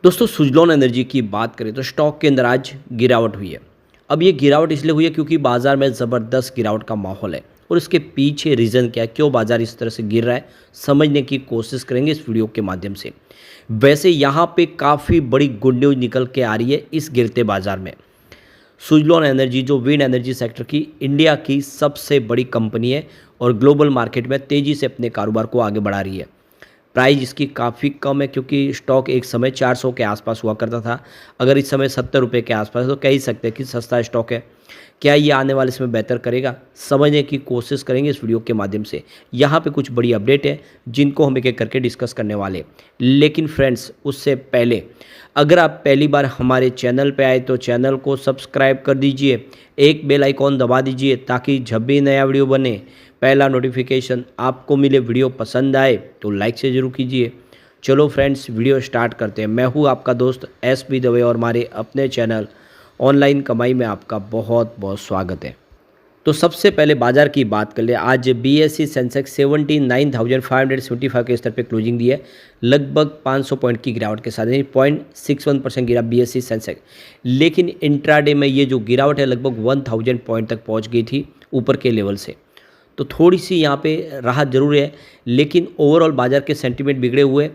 दोस्तों सुजलॉन एनर्जी की बात करें तो स्टॉक के अंदर आज गिरावट हुई है। अब ये गिरावट इसलिए हुई है क्योंकि बाजार में ज़बरदस्त गिरावट का माहौल है और इसके पीछे रीज़न क्या है, क्यों बाजार इस तरह से गिर रहा है, समझने की कोशिश करेंगे इस वीडियो के माध्यम से। वैसे यहाँ पे काफ़ी बड़ी गुड न्यूज़ निकल के आ रही है इस गिरते बाजार में। सुजलॉन एनर्जी जो विंड एनर्जी सेक्टर की इंडिया की सबसे बड़ी कंपनी है और ग्लोबल मार्केट में तेज़ी से अपने कारोबार को आगे बढ़ा रही है। प्राइस इसकी काफ़ी कम है क्योंकि स्टॉक एक समय 400 के आसपास हुआ करता था। अगर इस समय 70 रुपये के आसपास है तो कह ही सकते हैं कि सस्ता स्टॉक है। क्या ये आने वाले समय बेहतर करेगा, समझने की कोशिश करेंगे इस वीडियो के माध्यम से। यहाँ पे कुछ बड़ी अपडेट है जिनको हम एक एक करके डिस्कस करने वाले। लेकिन फ्रेंड्स उससे पहले अगर आप पहली बार हमारे चैनल पे आए तो चैनल को सब्सक्राइब कर दीजिए, एक बेल आइकॉन दबा दीजिए ताकि जब भी नया वीडियो बने पहला नोटिफिकेशन आपको मिले। वीडियो पसंद आए तो लाइक से ज़रूर कीजिए। चलो फ्रेंड्स वीडियो स्टार्ट करते हैं। मैं हूँ आपका दोस्त एस.बी. दवे और हमारे अपने चैनल ऑनलाइन कमाई में आपका बहुत बहुत स्वागत है। तो सबसे पहले बाजार की बात कर ले। आज बीएसई सेंसेक्स 79,575 के स्तर पे क्लोजिंग दी है, लगभग 500 पॉइंट की गिरावट के साथ, यानी 0.61% गिरा बीएसई सेंसेक्स। लेकिन इंट्राडे में ये जो गिरावट है लगभग 1000 पॉइंट तक पहुंच गई थी ऊपर के लेवल से। तो थोड़ी सी यहाँ पे राहत जरूर है, लेकिन ओवरऑल बाजार के सेंटीमेंट बिगड़े हुए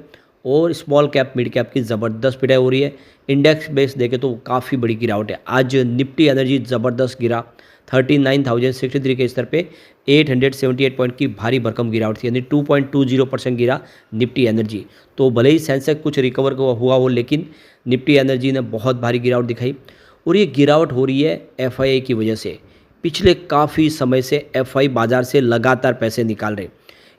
और स्मॉल कैप मिड कैप की ज़बरदस्त पिटाई हो रही है। इंडेक्स बेस देखें तो काफ़ी बड़ी गिरावट है। आज निफ्टी एनर्जी ज़बरदस्त गिरा, 39,063 के स्तर पे 878 पॉइंट की भारी भरकम गिरावट थी, यानी 2.20% गिरा निफ्टी एनर्जी। तो भले ही सेंसेक्स कुछ रिकवर हुआ हो, लेकिन निफ्टी एनर्जी ने बहुत भारी गिरावट दिखाई। और ये गिरावट हो रही है एफआईआई की वजह से। पिछले काफ़ी समय से एफआई बाज़ार से लगातार पैसे निकाल रहे।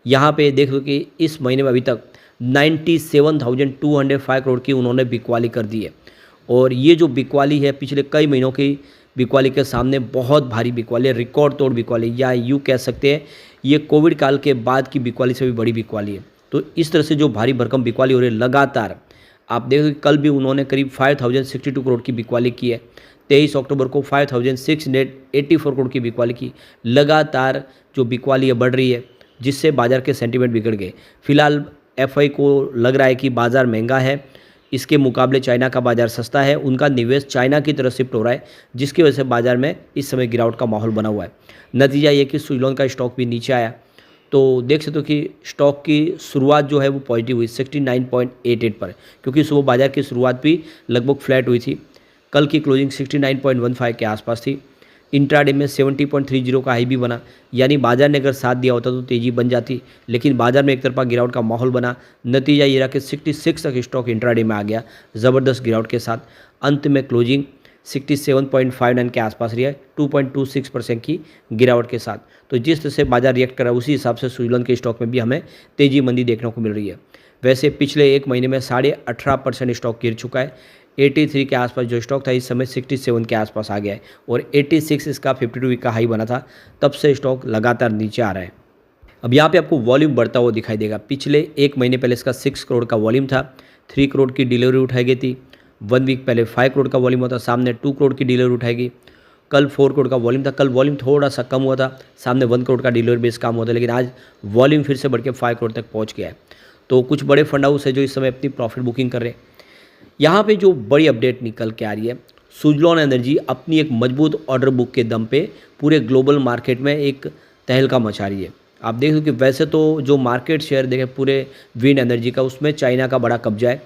यहाँ पे देख लो कि इस महीने में अभी तक 97,205 करोड़ की उन्होंने बिकवाली कर दी है। और ये जो बिकवाली है पिछले कई महीनों की बिकवाली के सामने बहुत भारी बिकवाली है, रिकॉर्ड तोड़ बिकवाली, या यूँ कह सकते हैं ये कोविड काल के बाद की बिकवाली से भी बड़ी बिकवाली है। तो इस तरह से जो भारी भरकम बिकवाली हो रही है लगातार, आप देखो कि कल भी उन्होंने करीब 5062 करोड़ की बिकवाली की है। 23 अक्टूबर को 5684 करोड़ की बिकवाली की। लगातार जो बिकवाली है बढ़ रही है, जिससे बाजार के सेंटीमेंट बिगड़ गए। फिलहाल एफआई को लग रहा है कि बाज़ार महंगा है, इसके मुकाबले चाइना का बाज़ार सस्ता है, उनका निवेश चाइना की तरफ शिफ्ट हो रहा है, जिसकी वजह से बाज़ार में इस समय गिरावट का माहौल बना हुआ है। नतीजा ये कि सुजलॉन का स्टॉक भी नीचे आया। तो देख सकते हो कि स्टॉक की शुरुआत जो है वो पॉजिटिव हुई 69.88 पर, क्योंकि सुबह बाजार की शुरुआत भी लगभग फ्लैट हुई थी। कल की क्लोजिंग 69.15 के आसपास थी। इंट्राडे में 70.30 का हाई भी बना, यानी बाजार ने अगर साथ दिया होता तो तेज़ी बन जाती, लेकिन बाजार में एक तरफा गिरावट का माहौल बना। नतीजा ये रहा कि 66 तक स्टॉक इंट्राडे में आ गया ज़बरदस्त गिरावट के साथ। अंत में क्लोजिंग 67.59 के आसपास रही है, 2.26% की गिरावट के साथ। तो जिस तरह से बाजार रिएक्ट कर रहा है उसी हिसाब से सुजलॉन के स्टॉक में भी हमें तेज़ी मंदी देखने को मिल रही है। वैसे पिछले एक महीने में 18.5% स्टॉक गिर चुका है। 83 के आसपास जो स्टॉक था इस समय 67 के आसपास आ गया है और 86 इसका 52 वीक का हाई बना था, तब से स्टॉक लगातार नीचे आ रहा है। अब यहाँ पे आपको वॉल्यूम बढ़ता हुआ दिखाई देगा। पिछले एक महीने पहले इसका 6 करोड़ का वॉल्यूम था, 3 करोड़ की डिलीवरी उठाई गई थी। 1 वीक पहले 5 करोड़ का वॉल्यूम होता, सामने 2 करोड़ की डिलीवरी उठाई गई। कल 4 करोड़ का वॉल्यूम था, कल वॉल्यूम थोड़ा सा कम हुआ था, सामने 1 करोड़ का डिलीवरी बेस काम हुआ था, लेकिन आज वॉल्यूम फिर से बढ़ के 5 करोड़ तक पहुँच गया है। तो कुछ बड़े फंड हाउस है जो इस समय अपनी प्रॉफिट बुकिंग कर रहे हैं। यहाँ पे जो बड़ी अपडेट निकल के आ रही है, सुजलॉन एनर्जी अपनी एक मजबूत ऑर्डर बुक के दम पे पूरे ग्लोबल मार्केट में एक तहलका मचा रही है। आप देख लो कि वैसे तो जो मार्केट शेयर देखें पूरे विंड एनर्जी का, उसमें चाइना का बड़ा कब्जा है।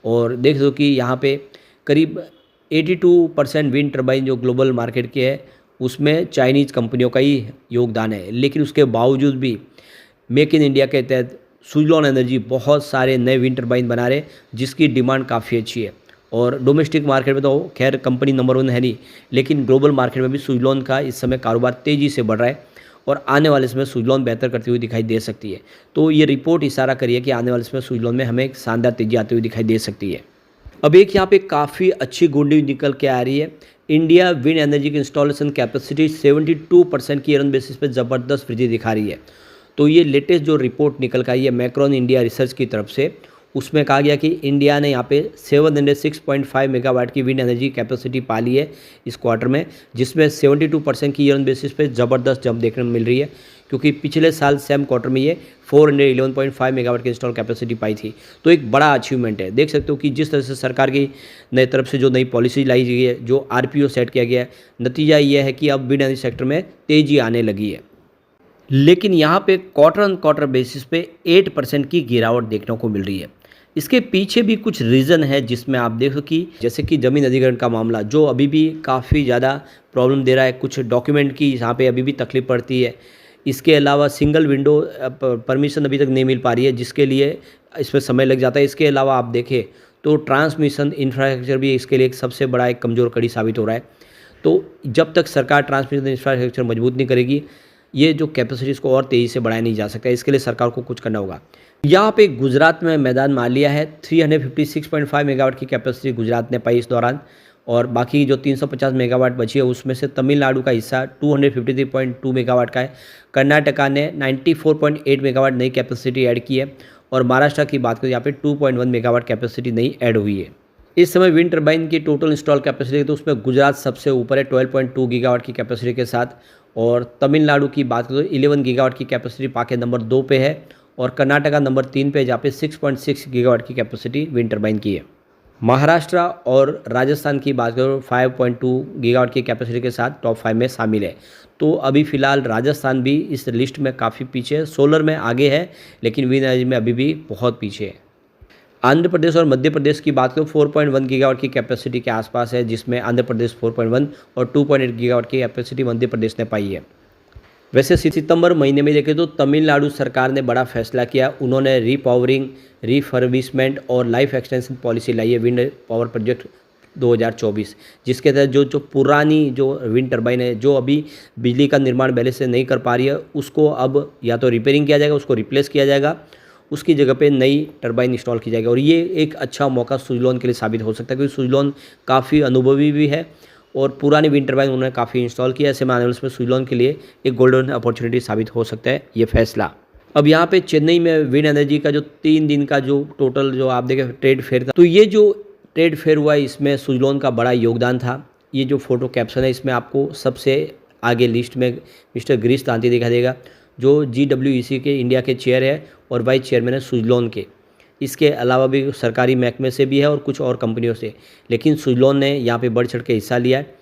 और देख लो कि यहाँ पे करीब 82% विंड टर्बाइन जो ग्लोबल मार्केट की है उसमें चाइनीज़ कंपनियों का ही योगदान है। लेकिन उसके बावजूद भी मेक इन इंडिया के तहत सुजलॉन एनर्जी बहुत सारे नए विंड टर्बाइन बना रहे, जिसकी डिमांड काफ़ी अच्छी है। और डोमेस्टिक मार्केट में तो खैर कंपनी नंबर 1 है नहीं, लेकिन ग्लोबल मार्केट में भी सुजलॉन का इस समय कारोबार तेज़ी से बढ़ रहा है और आने वाले समय सुजलॉन बेहतर करती हुई दिखाई दे सकती है। तो ये रिपोर्ट इशारा करिए कि आने वाले समय सुजलॉन में हमें एक शानदार तेज़ी आती हुई दिखाई दे सकती है। अब एक यहाँ पे काफ़ी अच्छी गुड न्यूज़ निकल के आ रही है। इंडिया विंड एनर्जी की इंस्टॉलेशन कैपेसिटी 72% की ईयर ऑन बेसिस पे ज़बरदस्त वृद्धि दिखा रही है। तो ये लेटेस्ट जो रिपोर्ट निकल कर आई है मैक्रॉन इंडिया रिसर्च की तरफ से, उसमें कहा गया कि इंडिया ने यहाँ पे 706.5 मेगावाट की विंड एनर्जी कैपेसिटी पा ली है इस क्वार्टर में, जिसमें 72% की ईयर ऑन बेसिस पे ज़बरदस्त जंप देखने को मिल रही है। क्योंकि पिछले साल सेम क्वार्टर में ये 411.5 मेगावाट की इंस्टॉल कैपेसिटी पाई थी। तो एक बड़ा अचीवमेंट है। देख सकते हो कि जिस तरह से सरकार की नई तरफ से जो नई पॉलिसी लाई गई है, जो आरपीओ सेट किया गया है, नतीजा ये है कि अब विंड एनर्जी सेक्टर में तेज़ी आने लगी है। लेकिन यहाँ पे क्वार्टर ऑन क्वार्टर बेसिस पे 8% की गिरावट देखने को मिल रही है। इसके पीछे भी कुछ रीज़न है जिसमें आप देखो कि जैसे कि ज़मीन अधिग्रहण का मामला जो अभी भी काफ़ी ज़्यादा प्रॉब्लम दे रहा है, कुछ डॉक्यूमेंट की यहाँ पे अभी भी तकलीफ पड़ती है। इसके अलावा सिंगल विंडो परमिशन अभी तक नहीं मिल पा रही है, जिसके लिए इसमें समय लग जाता है। इसके अलावा आप देखें तो ट्रांसमिशन इंफ्रास्ट्रक्चर भी इसके लिए एक सबसे बड़ा एक कमज़ोर कड़ी साबित हो रहा है। तो जब तक सरकार ट्रांसमिशन इंफ्रास्ट्रक्चर मजबूत नहीं करेगी, ये जो कैपेसिटीज़ को और तेज़ी से बढ़ाया नहीं जा सकता। इसके लिए सरकार को कुछ करना होगा। यहाँ पे गुजरात में मैदान मार लिया है। 356.5 मेगावाट की कैपेसिटी गुजरात ने पाई इस दौरान, और बाकी जो 350 मेगावाट बची है उसमें से तमिलनाडु का हिस्सा 253.2 मेगावाट का है। कर्नाटका ने 94.8 मेगावाट नई कैपेसिटी ऐड की है, और महाराष्ट्र की बात करें यहाँ पे 2.1 मेगावाट कैपेसिटी नई ऐड हुई है। इस समय विंड टर्बाइन की टोटल इंस्टॉल कैपेसिटी तो उसमें गुजरात सबसे ऊपर है 12.2 गीगावाट की कैपेसिटी के साथ, और तमिलनाडु की बात करें तो 11 गीगावाट की कैपेसिटी पाके नंबर 2 पे है, और कर्नाटका नंबर 3 पे जहाँ पे 6.6 गीगावाट की कैपेसिटी विंड टर्बाइन की है। महाराष्ट्र और राजस्थान की बात करें 5.2 गीगावाट की कैपेसिटी के साथ टॉप 5 में शामिल है। तो अभी फ़िलहाल राजस्थान भी इस लिस्ट में काफ़ी पीछे है। सोलर में आगे है लेकिन विंड एनर्जी में अभी भी बहुत पीछे है। आंध्र प्रदेश और मध्य प्रदेश की बात करें 4.1 गीगावाट की कैपेसिटी के आसपास है, जिसमें आंध्र प्रदेश 4.1 और 2.8 गीगावाट की कैपेसिटी मध्य प्रदेश ने पाई है। वैसे सितंबर महीने में देखें तो तमिलनाडु सरकार ने बड़ा फैसला किया। उन्होंने रीपावरिंग, रिफर्बिशमेंट और लाइफ एक्सटेंशन पॉलिसी लाई है विंड पावर प्रोजेक्ट 2024, जिसके तहत जो पुरानी जो विंड टर्बाइन है जो अभी बिजली का निर्माण पहले से नहीं कर पा रही है, उसको अब या तो रिपेयरिंग किया जाएगा, उसको रिप्लेस किया जाएगा, उसकी जगह पे नई टर्बाइन इंस्टॉल की जाएगी। और ये एक अच्छा मौका सुजलॉन के लिए साबित हो सकता है, क्योंकि सुजलॉन काफ़ी अनुभवी भी है और पुरानी विंड टर्बाइन उन्होंने काफ़ी इंस्टॉल किया। ऐसे में आने वाले में सुजलॉन के लिए एक गोल्डन अपॉर्चुनिटी साबित हो सकता है ये फैसला। अब यहाँ पे चेन्नई में विंड एनर्जी का जो 3 दिन का जो टोटल जो आप देखें ट्रेड फेयर था, तो ये जो ट्रेड फेयर हुआ इसमें सुजलॉन का बड़ा योगदान था। ये जो फोटो कैप्शन है इसमें आपको सबसे आगे लिस्ट में मिस्टर गिरीश तांती दिखा देगा, जो GWEC के इंडिया के चेयर है और वाइस चेयरमैन है सुजलॉन के। इसके अलावा भी सरकारी महकमे से भी है और कुछ और कंपनियों से, लेकिन सुजलॉन ने यहाँ पे बढ़ चढ़ के हिस्सा लिया है।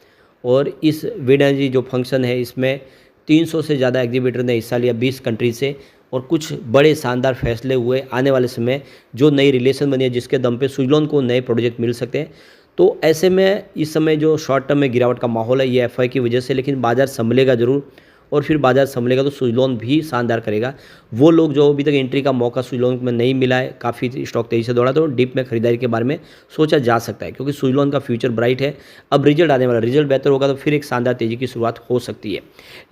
और इस विंड एनर्जी जो फंक्शन है इसमें 300 से ज़्यादा एग्जीबिटर ने हिस्सा लिया 20 कंट्री से, और कुछ बड़े शानदार फैसले हुए। आने वाले समय जो नई रिलेशन बनी है जिसके दम पे सुजलॉन को नए प्रोजेक्ट मिल सकते हैं। तो ऐसे में इस समय जो शॉर्ट टर्म में गिरावट का माहौल है ये FI की वजह से, लेकिन बाजार संभलेगा ज़रूर, और फिर बाजार संभलेगा तो सुजलॉन भी शानदार करेगा। वो लोग जो अभी तक एंट्री का मौका सुजलॉन में नहीं मिला है, काफ़ी स्टॉक तेज़ी से दौड़ा, तो डीप में खरीदारी के बारे में सोचा जा सकता है, क्योंकि सुजलॉन का फ्यूचर ब्राइट है। अब रिजल्ट आने वाला, रिजल्ट बेहतर होगा तो फिर एक शानदार तेज़ी की शुरुआत हो सकती है।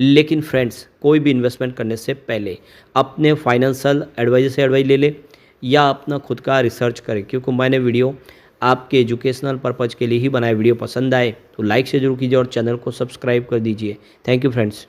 लेकिन फ्रेंड्स, कोई भी इन्वेस्टमेंट करने से पहले अपने फाइनेंशियल एडवाइजर से एडवाइस ले ले या अपना खुद का रिसर्च करें, क्योंकि मैंने वीडियो आपके एजुकेशनल पर्पज़ के लिए ही बनाए। वीडियो पसंद आए तो लाइक से जरूर कीजिए और चैनल को सब्सक्राइब कर दीजिए। Thank you friends.